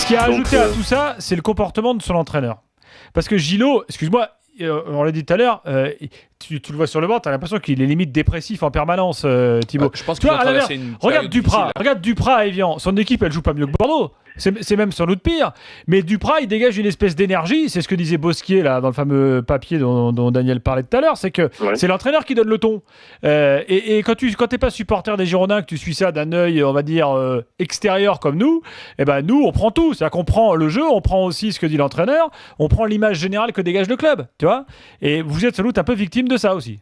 Ce qui a ajouté à tout ça, c'est le comportement de son entraîneur. Parce que Gilot, excuse-moi, on l'a dit tout à l'heure, tu le vois sur le banc, tu as l'impression qu'il est limite dépressif en permanence, Thibaut. Je pense qu'il doit traverser une regarde Duprat à Evian. Son équipe, elle joue pas mieux que Bordeaux. C'est même sans doute pire. Mais Duprat, il dégage une espèce d'énergie. C'est ce que disait Bosquier là, dans le fameux papier dont Daniel parlait tout à l'heure. C'est que c'est l'entraîneur qui donne le ton. Et quand t'es pas supporter des Girondins, que tu suis ça d'un œil, on va dire, extérieur comme nous, eh ben nous, on prend tout. C'est-à-dire qu'on prend le jeu, on prend aussi ce que dit l'entraîneur, on prend l'image générale que dégage le club. Tu vois. Et vous êtes sans doute un peu victime de ça aussi.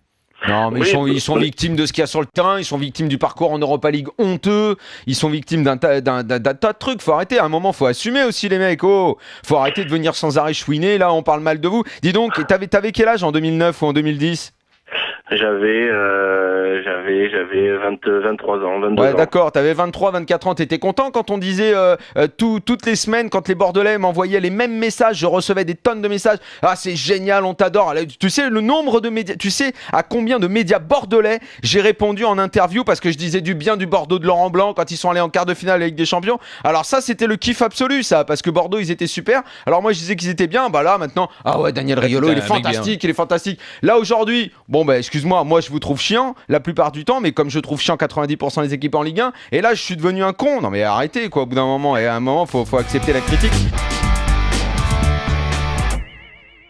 Non, mais ils sont victimes de ce qu'il y a sur le terrain, ils sont victimes du parcours en Europa League honteux, ils sont victimes d'un tas de trucs. Faut arrêter, à un moment, faut assumer aussi les mecs. Faut arrêter de venir sans arrêt chouiner, là, on parle mal de vous. Dis donc, t'avais quel âge en 2009 ou en 2010 ? J'avais 23 ans, 22 ans. D'accord, t'avais 23, 24 ans. T'étais content quand on disait toutes les semaines, quand les Bordelais m'envoyaient les mêmes messages, je recevais des tonnes de messages. Ah, c'est génial, on t'adore. Tu sais le nombre de médias, tu sais à combien de médias bordelais j'ai répondu en interview parce que je disais du bien du Bordeaux de Laurent Blanc quand ils sont allés en quart de finale avec des champions. Alors ça, c'était le kiff absolu, ça, parce que Bordeaux, ils étaient super. Alors moi, je disais qu'ils étaient bien. Bah là, maintenant, ah ouais, Daniel Riolo, il est fantastique, Là, aujourd'hui, bon, bah, excuse-moi, moi, je vous trouve chiant la plupart du temps, mais comme je trouve chiant 90% des équipes en Ligue 1, et là, je suis devenu un con. Non, mais arrêtez, quoi, au bout d'un moment. Et à un moment, faut accepter la critique.